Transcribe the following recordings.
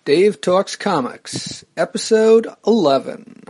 Dave Talks Comics, Episode 11.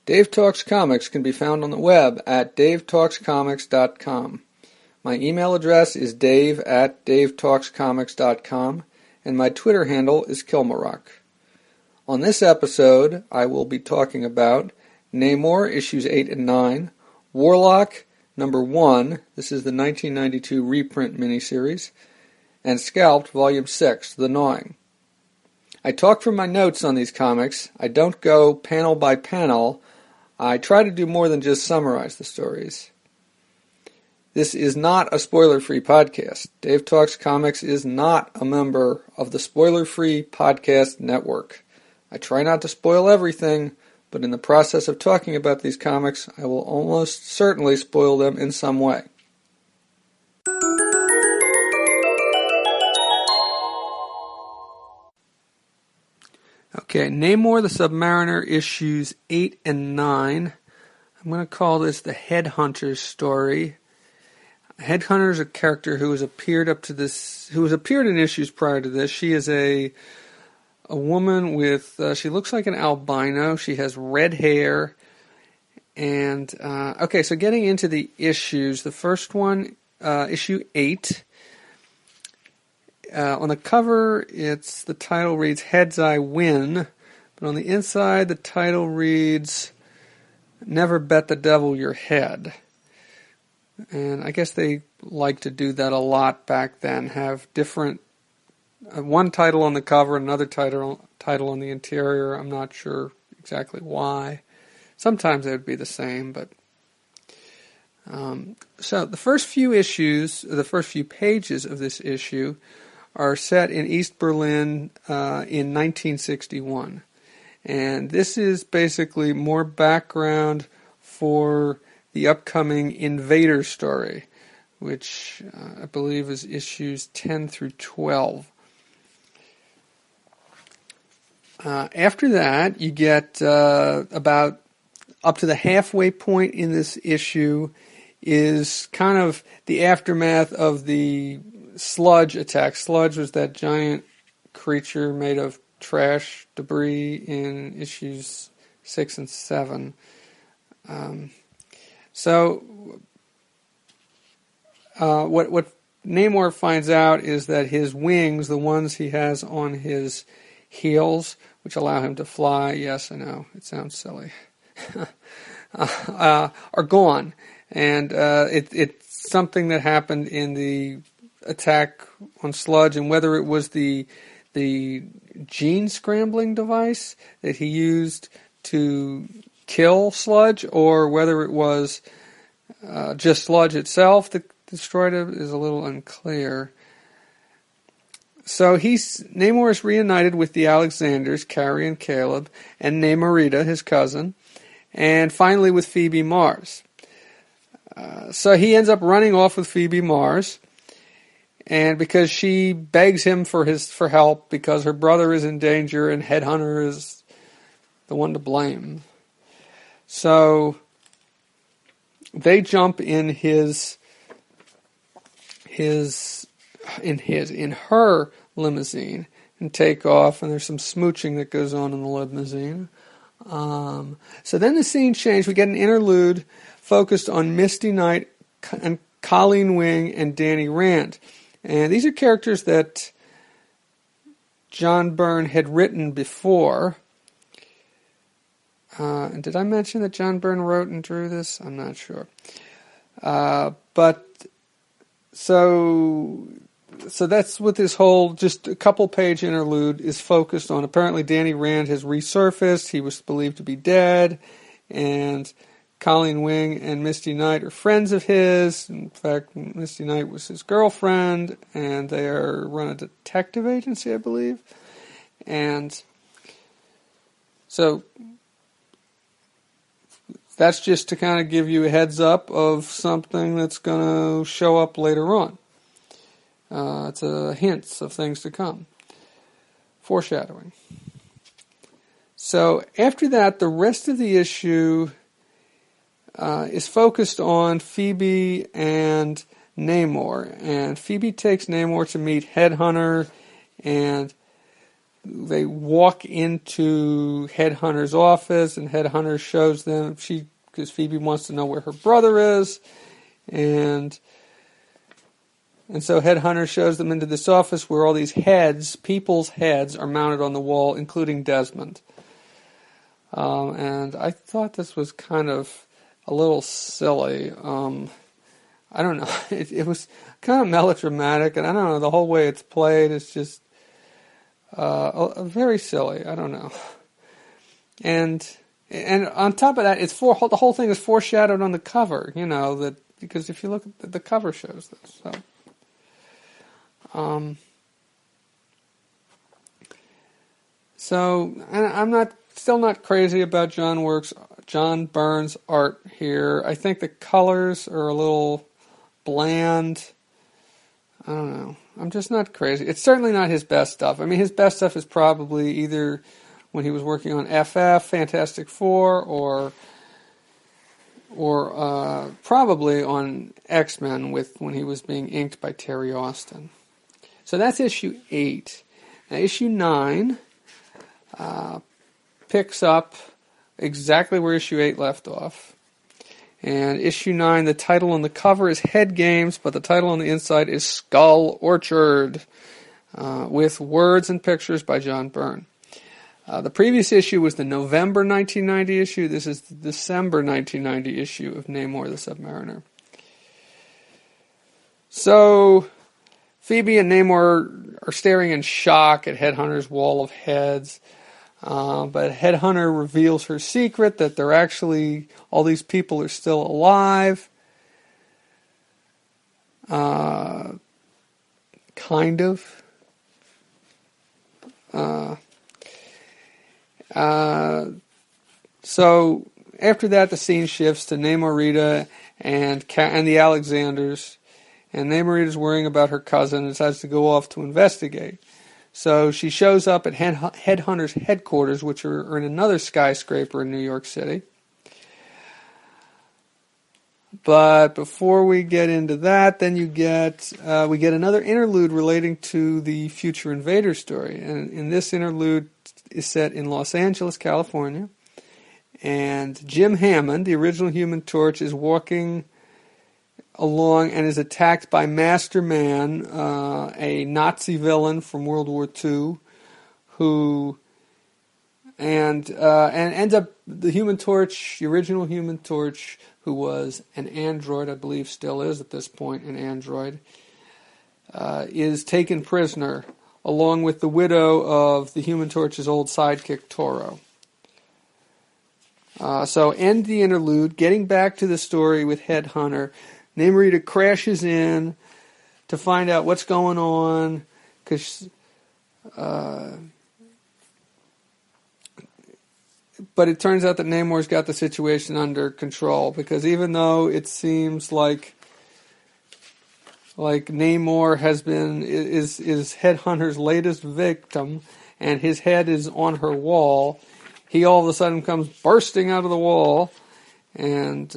Dave Talks Comics can be found on the web at davetalkscomics.com. My email address is dave@davetalkscomics.com, and my Twitter handle is Kilmarock. On this episode, I will be talking about Namor, issues 8 and 9, Warlock, number 1, this is the 1992 reprint miniseries, and Scalped, volume 6, The Gnawing. I talk from my notes on these comics. I don't go panel by panel. I try to do more than just summarize the stories. This is not a spoiler-free podcast. Dave Talks Comics is not a member of the Spoiler-Free Podcast Network. I try not to spoil everything, but in the process of talking about these comics, I will almost certainly spoil them in some way. Okay, Namor the Submariner, issues 8 and 9. I'm going to call this the Headhunter's story. Headhunter is a character who has appeared in issues prior to this. She is a woman with, she looks like an albino. She has red hair. And, okay, so getting into the issues, the first one, issue 8. On the cover, the title reads Heads I Win, but on the inside the title reads Never Bet the Devil Your Head. And I guess they like to do that a lot back then, have different, one title on the cover, another title on the interior. I'm not sure exactly why. Sometimes they would be the same, but... So the first few pages of this issue are set in East Berlin in 1961. And this is basically more background for the upcoming Invader story, which I believe is issues 10 through 12. After that, you get about up to the halfway point in this issue is kind of the aftermath of the Sludge attack. Sludge was that giant creature made of trash debris in issues 6 and 7. What Namor finds out is that his wings, the ones he has on his heels, which allow him to fly, yes, I know, it sounds silly, are gone. And it's something that happened in the attack on Sludge, and whether it was the gene scrambling device that he used to kill Sludge, or whether it was just Sludge itself that destroyed it, is a little unclear. So Namor is reunited with the Alexanders, Carrie and Caleb, and Namorita, his cousin, and finally with Phoebe Mars. So he ends up running off with Phoebe Mars, and because she begs him for help because her brother is in danger and Headhunter is the one to blame. So they jump in her limousine and take off, and there's some smooching that goes on in the limousine. So then the scene changed. We get an interlude focused on Misty Knight and Colleen Wing and Danny Rand. And these are characters that John Byrne had written before. And did I mention that John Byrne wrote and drew this? I'm not sure. But so that's what this whole just a couple page interlude is focused on. Apparently Danny Rand has resurfaced. He was believed to be dead. And Colleen Wing and Misty Knight are friends of his. In fact, Misty Knight was his girlfriend, and they run a detective agency, I believe. And so that's just to kind of give you a heads up of something that's going to show up later on. It's a hints of things to come. Foreshadowing. So after that, the rest of the issue is focused on Phoebe and Namor. And Phoebe takes Namor to meet Headhunter, and they walk into Headhunter's office, and Headhunter shows them, because Phoebe wants to know where her brother is, and so Headhunter shows them into this office where all these heads, people's heads, are mounted on the wall, including Desmond. And I thought this was kind of a little silly. I don't know. It was kind of melodramatic, and I don't know, the whole way it's played is just very silly. I don't know. And on top of that, the whole thing is foreshadowed on the cover, because if you look at the cover shows this. So I'm still not crazy about John Byrne's art here. I think the colors are a little bland. I don't know. I'm just not crazy. It's certainly not his best stuff. I mean, his best stuff is probably either when he was working on FF, Fantastic Four, or probably on X-Men when he was being inked by Terry Austin. So that's issue 8. Now, issue 9 picks up exactly where issue 8 left off. And issue 9, the title on the cover is Head Games, but the title on the inside is Skull Orchard, with words and pictures by John Byrne. The previous issue was the November 1990 issue. This is the December 1990 issue of Namor the Submariner. So Phoebe and Namor are staring in shock at Headhunter's wall of heads. But Headhunter reveals her secret, that they're actually, all these people are still alive. Kind of. So after that, the scene shifts to Namorita and the Alexanders. And Namorita's worrying about her cousin and decides to go off to investigate. So she shows up at Headhunter's headquarters, which are in another skyscraper in New York City. But before we get into that, then we get another interlude relating to the Future Invader story. And in this interlude is set in Los Angeles, California. And Jim Hammond, the original Human Torch, is walking along and is attacked by Master Man, a Nazi villain from World War II, and ends up the Human Torch, the original Human Torch, who was an android, I believe still is at this point an android, is taken prisoner along with the widow of the Human Torch's old sidekick Toro. So end the interlude, getting back to the story with Headhunter. Namorita crashes in to find out what's going on, but it turns out that Namor's got the situation under control, because even though it seems like Namor is Headhunter's latest victim, and his head is on her wall, he all of a sudden comes bursting out of the wall and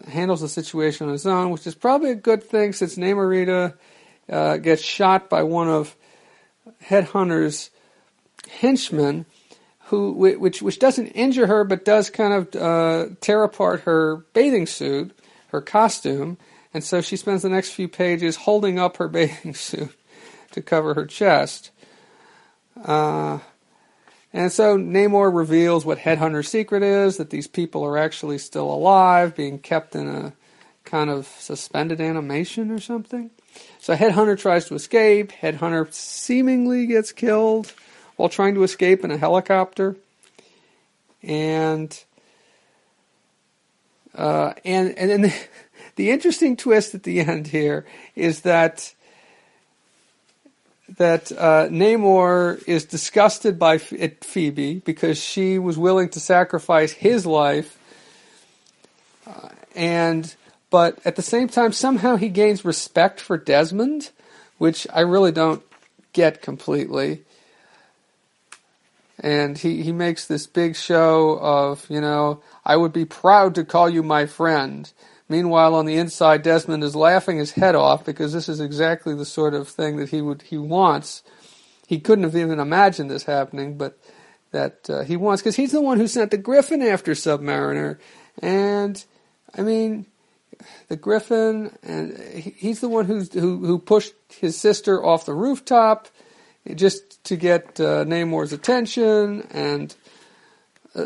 handles the situation on his own, which is probably a good thing, since Namorita gets shot by one of Headhunter's henchmen, which doesn't injure her, but does kind of tear apart her bathing suit, her costume, and so she spends the next few pages holding up her bathing suit to cover her chest. And so Namor reveals what Headhunter's secret is, that these people are actually still alive, being kept in a kind of suspended animation or something. So Headhunter tries to escape. Headhunter seemingly gets killed while trying to escape in a helicopter. And And then the interesting twist at the end here is that Namor is disgusted by Phoebe because she was willing to sacrifice his life, but at the same time somehow he gains respect for Desmond, which I really don't get completely. And he makes this big show of, I would be proud to call you my friend. Meanwhile, on the inside, Desmond is laughing his head off because this is exactly the sort of thing that he wants. He couldn't have even imagined this happening, but that he wants, because he's the one who sent the Griffin after Submariner. And, I mean, the Griffin, and he's the one who pushed his sister off the rooftop just to get Namor's attention, and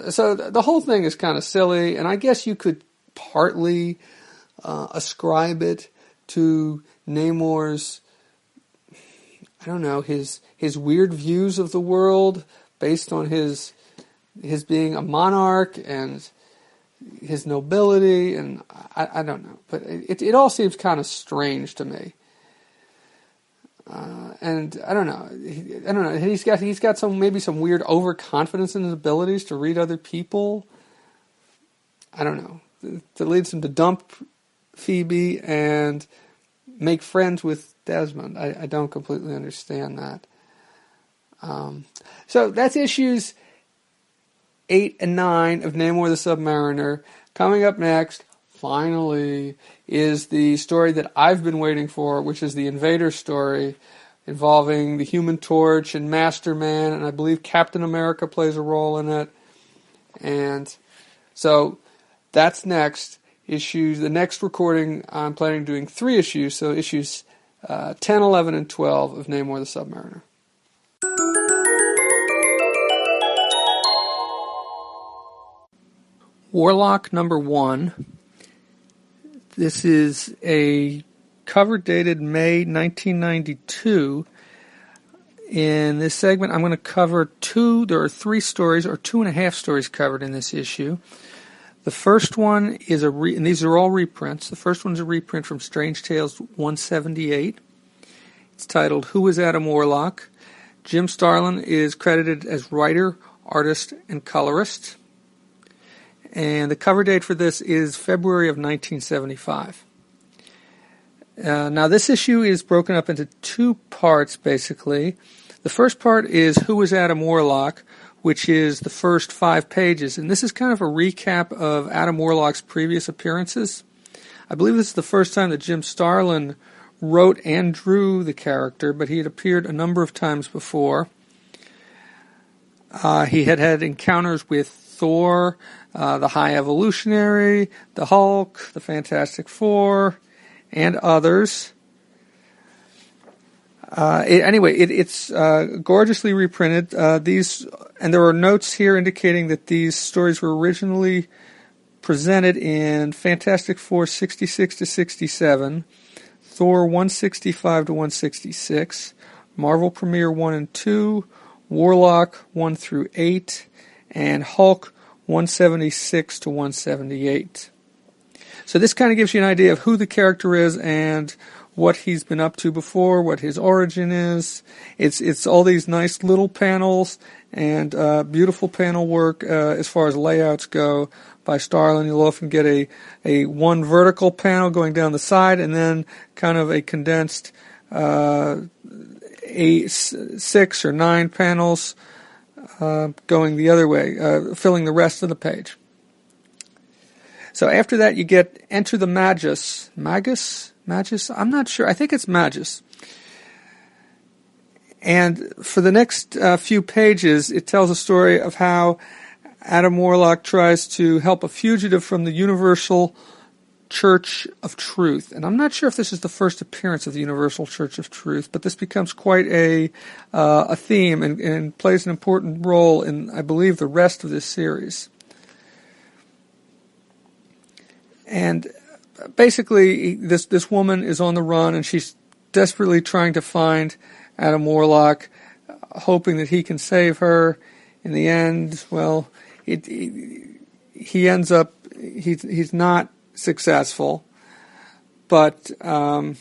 so the whole thing is kind of silly, and I guess you could partly ascribe it to Namor's, I don't know, his weird views of the world based on his being a monarch and his nobility, and I don't know, but it all seems kind of strange to me. And I don't know. He's got some weird overconfidence in his abilities to read other people. I don't know. That leads him to dump Phoebe and make friends with Desmond. I don't completely understand that. So that's issues 8 and 9 of Namor the Submariner. Coming up next, finally, is the story that I've been waiting for, which is the Invader story involving the Human Torch and Masterman, and I believe Captain America plays a role in it. And so that's next. The next recording, I'm planning on doing 3 issues, so issues 10, 11, and 12 of Namor the Submariner. Warlock number 1. This is a cover dated May 1992. In this segment, I'm going to cover there are 3 stories, or 2.5 stories covered in this issue. The first one is and these are all reprints. The first one is a reprint from Strange Tales 178. It's titled Who is Adam Warlock? Jim Starlin is credited as writer, artist, and colorist. And the cover date for this is February of 1975. Now, this issue is broken up into 2 parts, basically. The first part is Who is Adam Warlock, which is the first 5 pages. And this is kind of a recap of Adam Warlock's previous appearances. I believe this is the first time that Jim Starlin wrote and drew the character, but he had appeared a number of times before. He had encounters with Thor, the High Evolutionary, the Hulk, the Fantastic Four, and others. It's gorgeously reprinted. And there are notes here indicating that these stories were originally presented in Fantastic Four 66 to 67, Thor 165 to 166, Marvel Premiere 1 and 2, Warlock 1 through 8, and Hulk 176 to 178. So this kind of gives you an idea of who the character is and what he's been up to before, what his origin is. It's all these nice little panels and beautiful panel work as far as layouts go by Starlin. You'll often get a one vertical panel going down the side and then kind of a condensed 6 or 9 panels going the other way, filling the rest of the page. So after that, you get Enter the Magus. Magus? I'm not sure. I think it's Magus. And for the next few pages, it tells a story of how Adam Warlock tries to help a fugitive from the Universal Church of Truth. And I'm not sure if this is the first appearance of the Universal Church of Truth, but this becomes quite a theme and plays an important role in, I believe, the rest of this series. And basically, this woman is on the run, and she's desperately trying to find Adam Warlock, hoping that he can save her. In the end, well, he ends up he's not successful, but I'm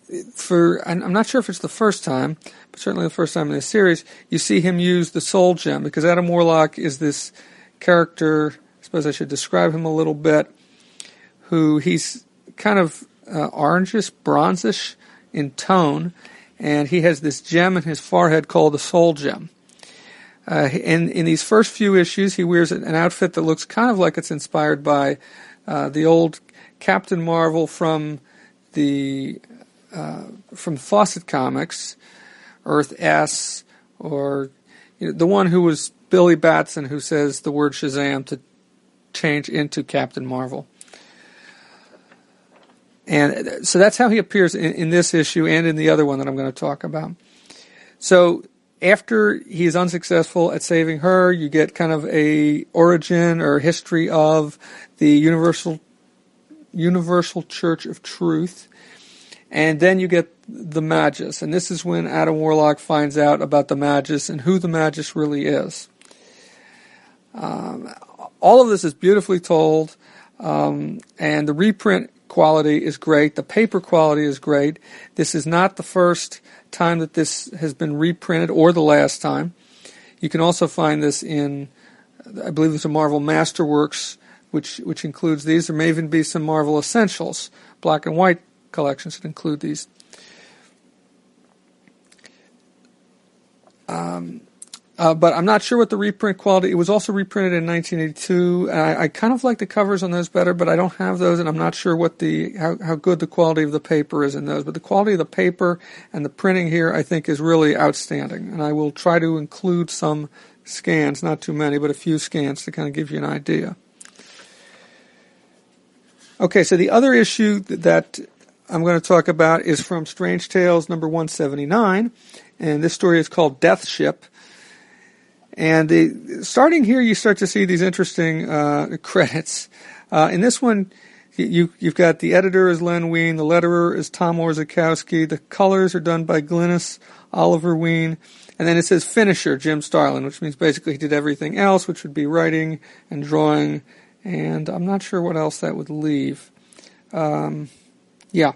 not sure if it's the first time, but certainly the first time in this series, you see him use the soul gem, because Adam Warlock is this character, I suppose I should describe him a little bit, who he's kind of orangish, bronzish in tone, and he has this gem in his forehead called the soul gem. In these first few issues, he wears an outfit that looks kind of like it's inspired by the old Captain Marvel from Fawcett Comics, Earth S, or the one who was Billy Batson, who says the word Shazam to change into Captain Marvel. And so that's how he appears in this issue and in the other one that I'm going to talk about. So after he is unsuccessful at saving her, you get kind of a origin or history of the Universal Church of Truth. And then you get the Magus. And this is when Adam Warlock finds out about the Magus and who the Magus really is. All of this is beautifully told. And the reprint quality is great. The paper quality is great. This is not the first time that this has been reprinted or the last time. You can also find this in, I believe there's a Marvel Masterworks, which includes these. There may even be some Marvel Essentials, black and white collections that include these. But I'm not sure what the reprint quality. It was also reprinted in 1982. I kind of like the covers on those better, but I don't have those, and I'm not sure what how good the quality of the paper is in those. But the quality of the paper and the printing here, I think, is really outstanding. And I will try to include some scans, not too many, but a few scans to kind of give you an idea. Okay, so the other issue that I'm going to talk about is from Strange Tales number 179, and this story is called Death Ship. And starting here, you start to see these interesting credits. In this one, you've got the editor is Len Wein, the letterer is Tom Orzechowski, the colors are done by Glynis Oliver Wein, and then it says finisher, Jim Starlin, which means basically he did everything else, which would be writing and drawing, and I'm not sure what else that would leave. Yeah.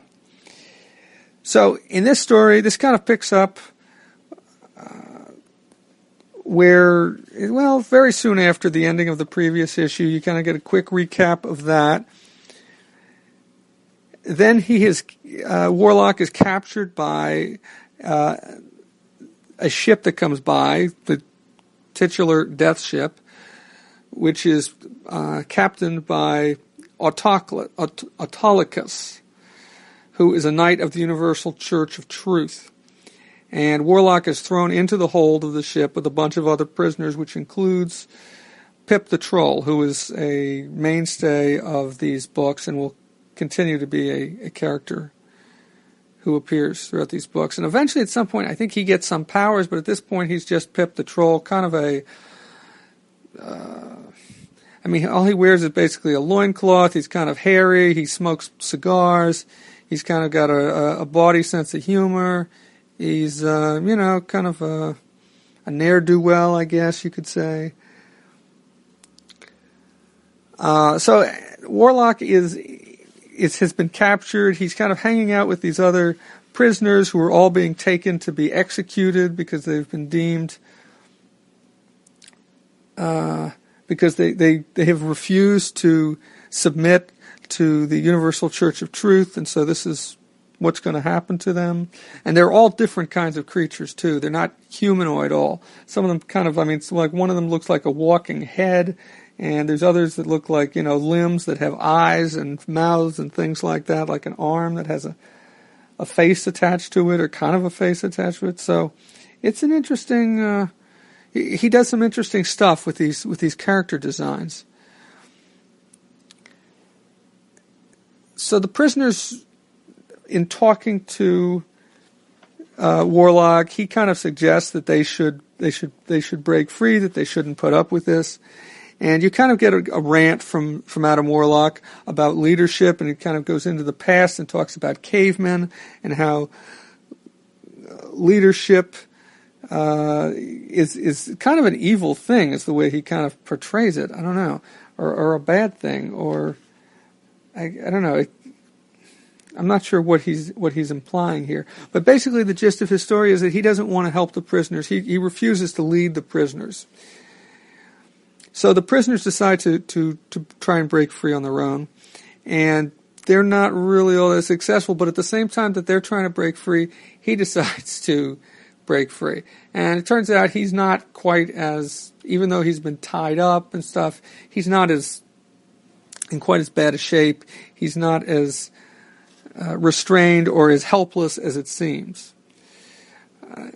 So in this story, this kind of picks up where, well, very soon after the ending of the previous issue, you kind of get a quick recap of that. Then Warlock is captured by a ship that comes by, the titular Death Ship, which is captained by Autolycus, who is a knight of the Universal Church of Truth. And Warlock is thrown into the hold of the ship with a bunch of other prisoners, which includes Pip the Troll, who is a mainstay of these books and will continue to be a character who appears throughout these books. And eventually, at some point, I think he gets some powers, but at this point, he's just Pip the Troll, kind of all he wears is basically a loincloth. He's kind of hairy. He smokes cigars. He's kind of got a bawdy sense of humor. He's, kind of a ne'er-do-well, I guess you could say. So Warlock has been captured. He's kind of hanging out with these other prisoners who are all being taken to be executed because they've been deemed, because they have refused to submit to the Universal Church of Truth, and so this is what's going to happen to them. And they're all different kinds of creatures, too. They're not humanoid all. Some of them it's like one of them looks like a walking head, and there's others that look like, limbs that have eyes and mouths and things like that, like an arm that has a face attached to it, or kind of a face attached to it. So it's an interesting, he does some interesting stuff with these character designs. So the prisoners, in talking to Warlock, he kind of suggests that they should break free, that they shouldn't put up with this. And you kind of get a rant from Adam Warlock about leadership, and it kind of goes into the past and talks about cavemen and how leadership is kind of an evil thing, is the way he kind of portrays it. I don't know. or a bad thing, or I don't know. I'm not sure what he's implying here, but basically the gist of his story is that he doesn't want to help the prisoners. He refuses to lead the prisoners. So the prisoners decide to try and break free on their own, and they're not really all that successful. But at the same time that they're trying to break free, he decides to break free. And it turns out he's not quite as, even though he's been tied up and stuff, he's not as in quite as bad a shape. He's not as restrained or as helpless as it seems.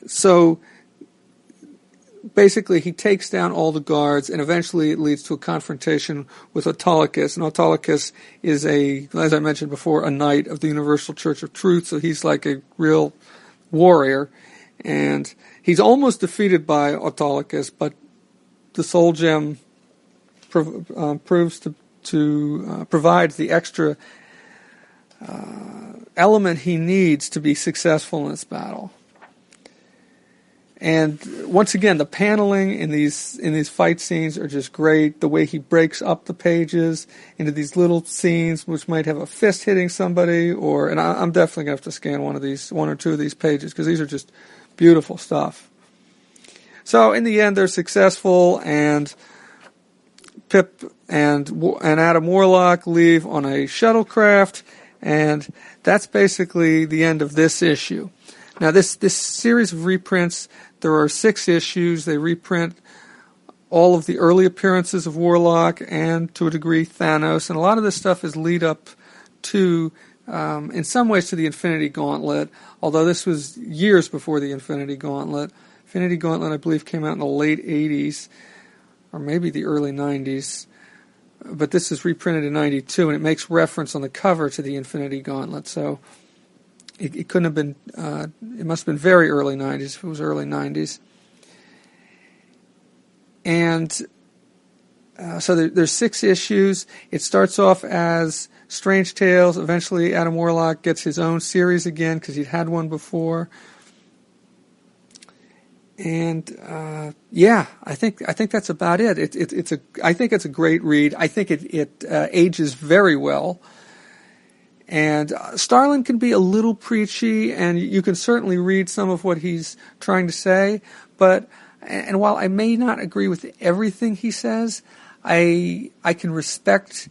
So basically he takes down all the guards, and eventually it leads to a confrontation with Autolycus. And Autolycus is as I mentioned before, a knight of the Universal Church of Truth, so he's like a real warrior. And he's almost defeated by Autolycus, but the Soul Gem proves to provide the extra element he needs to be successful in this battle. And once again, the paneling in these fight scenes are just great. The way he breaks up the pages into these little scenes, which might have a fist hitting somebody, and I'm definitely gonna have to scan one or two of these pages, because these are just beautiful stuff. So in the end, they're successful, and Pip and Adam Warlock leave on a shuttlecraft, and that's basically the end of this issue. Now, this series of reprints, there are 6 issues. They reprint all of the early appearances of Warlock and, to a degree, Thanos, and a lot of this stuff is lead up to, in some ways, to the Infinity Gauntlet, although this was years before the Infinity Gauntlet. Infinity Gauntlet, I believe, came out in the late 80s, or maybe the early 90s. But this is reprinted in 92, and it makes reference on the cover to the Infinity Gauntlet. So it couldn't have been, it must have been very early 90s if it was early 90s. And so there's 6 issues. It starts off as Strange Tales. Eventually, Adam Warlock gets his own series again because he'd had one before. And I think that's about it. I think it's a great read. I think it ages very well. And Starlin can be a little preachy, and you can certainly read some of what he's trying to say. And while I may not agree with everything he says, I can respect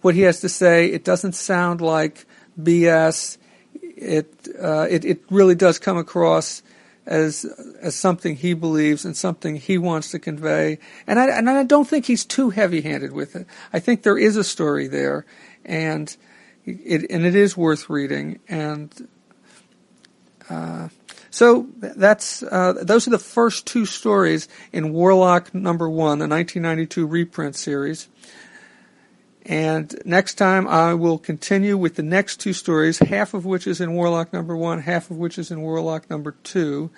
what he has to say. It doesn't sound like BS. It really does come across as something he believes and something he wants to convey. And I don't think he's too heavy-handed with it. I think there is a story there, and it is worth reading. And so those are the first 2 stories in Warlock number 1, the 1992 reprint series. And next time I will continue with the next 2 stories, half of which is in Warlock number 1, half of which is in Warlock number 2.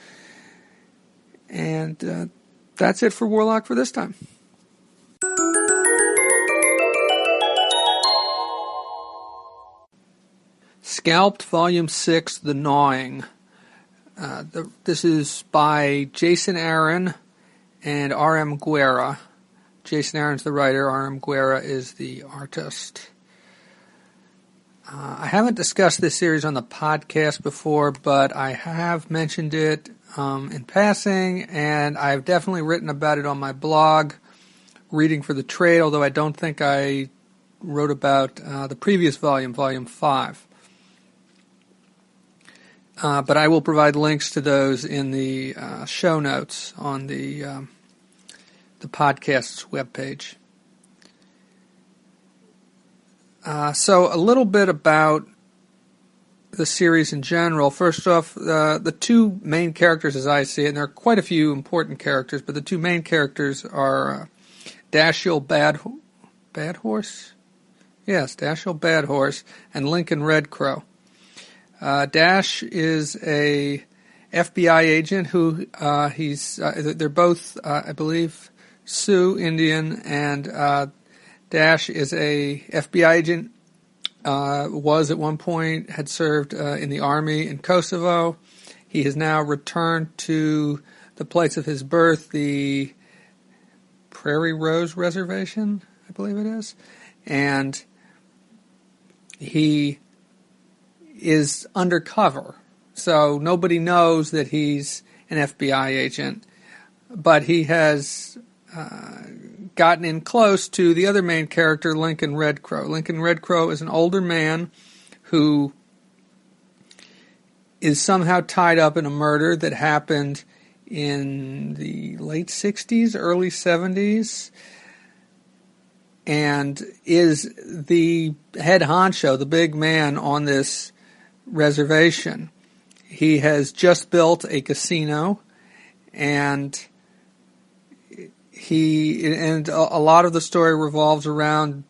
And that's it for Warlock for this time. Scalped, Volume 6, The Gnawing. This is by Jason Aaron and R.M. Guerra. Jason Aaron's the writer, R.M. Guerra is the artist. I haven't discussed this series on the podcast before, but I have mentioned it in passing, and I've definitely written about it on my blog, Reading for the Trade, although I don't think I wrote about the previous volume, Volume 5. But I will provide links to those in the show notes on the podcast's webpage. So a little bit about the series in general. First off, the 2 main characters as I see it, and there are quite a few important characters, but the 2 main characters are Dashiell Badhorse? Yes, Dashiell Badhorse and Lincoln Redcrow. Dash is a FBI agent who they're both, I believe, Sioux Indian, and Dash is a FBI agent, was at one point, had served in the army in Kosovo. He has now returned to the place of his birth, the Prairie Rose Reservation, I believe it is. And he is undercover, so nobody knows that he's an FBI agent, but he has gotten in close to the other main character, Lincoln Red Crow. Lincoln Red Crow is an older man who is somehow tied up in a murder that happened in the late 60s, early 70s, and is the head honcho, the big man on this reservation. He has just built a casino, and a lot of the story revolves around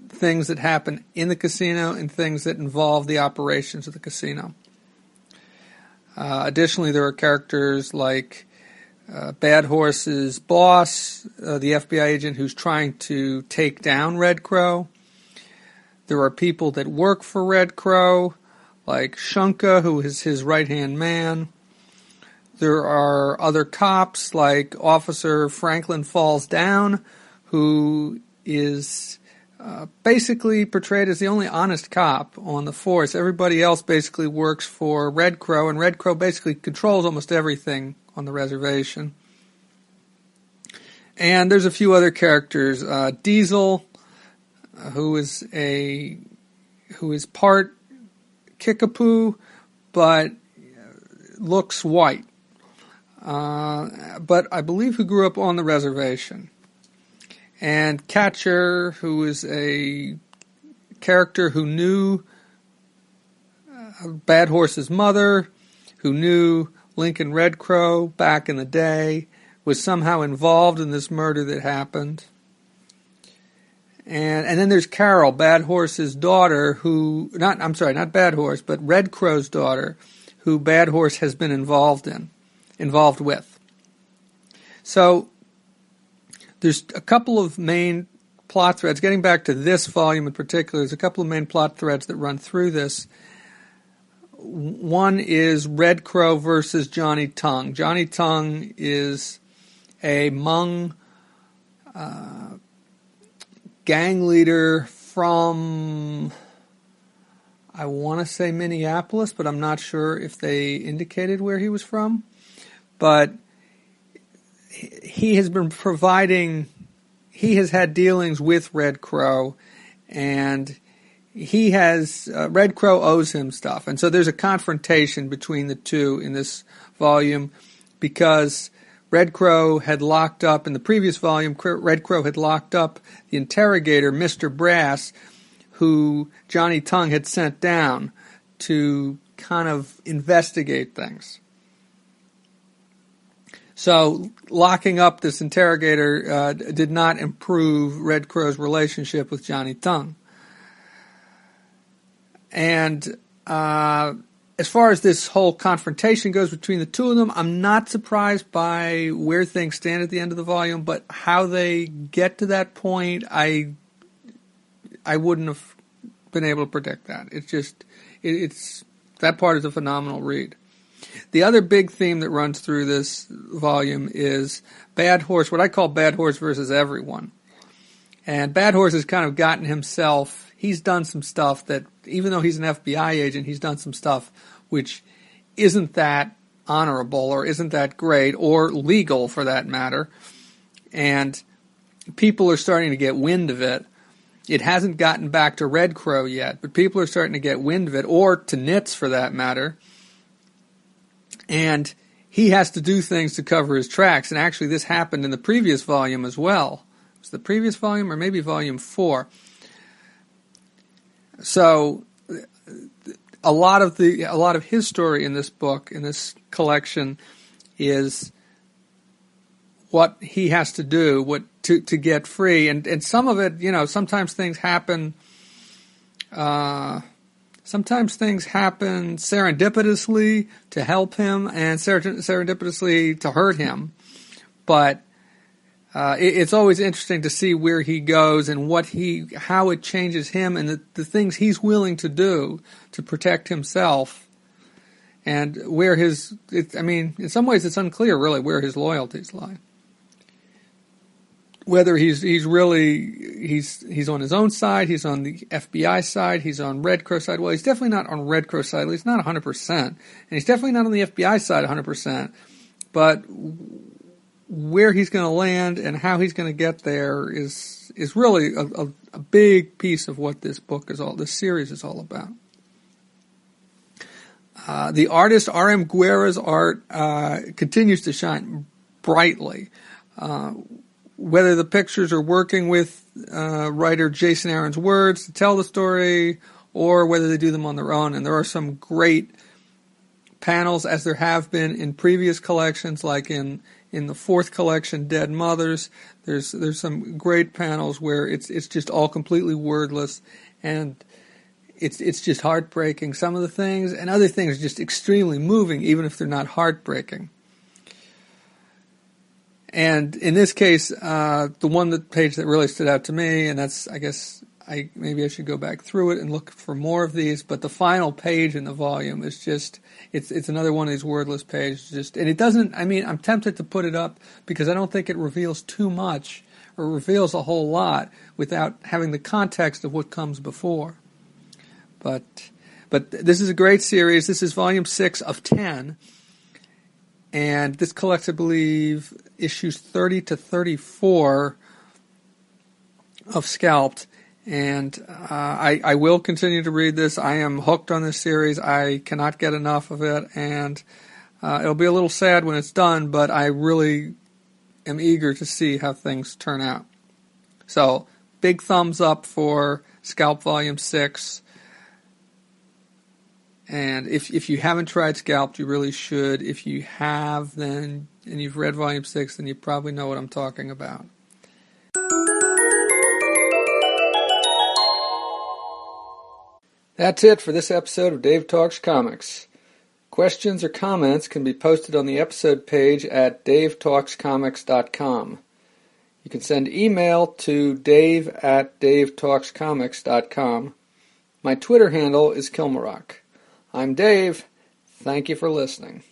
things that happen in the casino and things that involve the operations of the casino. Additionally, there are characters like Bad Horse's boss, the FBI agent who's trying to take down Red Crow. There are people that work for Red Crow, like Shunka, who is his right-hand man. There are other cops, like Officer Franklin Falls Down, who is basically portrayed as the only honest cop on the force. Everybody else basically works for Red Crow, and Red Crow basically controls almost everything on the reservation. And there's a few other characters. Diesel, who is part Kickapoo, but looks white. But I believe who grew up on the reservation. And Catcher, who is a character who knew Bad Horse's mother, who knew Lincoln Red Crow back in the day, was somehow involved in this murder that happened. And then there's Carol, Bad Horse's daughter, not Bad Horse, but Red Crow's daughter, who Bad Horse has been involved with. So there's a couple of main plot threads. Getting back to this volume in particular, there's a couple of main plot threads that run through this. One is Red Crow versus Johnny Tongue. Johnny Tongue is a Hmong gang leader from, I want to say Minneapolis, but I'm not sure if they indicated where he was from. But he has been he has had dealings with Red Crow, and Red Crow owes him stuff. And so there's a confrontation between the two in this volume, because Red Crow had locked up, in the previous volume, Red Crow had locked up the interrogator, Mr. Brass, who Johnny Tongue had sent down to kind of investigate things. So locking up this interrogator did not improve Red Crow's relationship with Johnny Tongue. And as far as this whole confrontation goes between the two of them, I'm not surprised by where things stand at the end of the volume, but how they get to that point, I wouldn't have been able to predict that. It's that part is a phenomenal read. The other big theme that runs through this volume is Bad Horse, what I call Bad Horse versus everyone. And Bad Horse has kind of gotten himself, he's done some stuff that, even though he's an FBI agent, he's done some stuff which isn't that honorable or isn't that great or legal for that matter. And people are starting to get wind of it. It hasn't gotten back to Red Crow yet, but people are starting to get wind of it, or to Nitz for that matter. And he has to do things to cover his tracks. And actually this happened in the previous volume as well. Was the previous volume or maybe volume 4? So a lot of his story in this book, in this collection, is what he has to do to get free. And some of it, sometimes things happen serendipitously to help him and serendipitously to hurt him. But it's always interesting to see where he goes and how it changes him and the things he's willing to do to protect himself, and where in some ways it's unclear really where his loyalties lie. whether he's on his own side, he's on the FBI side, he's on Red Crow side. Well, he's definitely not on Red Crow side. He's not 100%, and he's definitely not on the FBI side 100%. But where he's going to land and how he's going to get there is really a big piece of what this series is all about. The artist R.M. Guerra's art continues to shine brightly. Whether the pictures are working with writer Jason Aaron's words to tell the story, or whether they do them on their own. And there are some great panels, as there have been in previous collections, like in the fourth collection, Dead Mothers. There's some great panels where it's just all completely wordless, and it's just heartbreaking, some of the things, and other things are just extremely moving, even if they're not heartbreaking. And in this case, the page that really stood out to me, and that's, I guess, maybe I should go back through it and look for more of these, but the final page in the volume is just, it's another one of these wordless pages, and it doesn't, I'm tempted to put it up because I don't think it reveals too much, or reveals a whole lot, without having the context of what comes before. But this is a great series. This is volume 6 of 10. And this collects, I believe, issues 30 to 34 of Scalped. And I will continue to read this. I am hooked on this series. I cannot get enough of it. And it'll be a little sad when it's done, but I really am eager to see how things turn out. So, big thumbs up for Scalped Volume 6. And if you haven't tried Scalped, you really should. If you have, and you've read Volume 6, then you probably know what I'm talking about. That's it for this episode of Dave Talks Comics. Questions or comments can be posted on the episode page at davetalkscomics.com. You can send email to dave@davetalkscomics.com. My Twitter handle is Kilmarok. I'm Dave. Thank you for listening.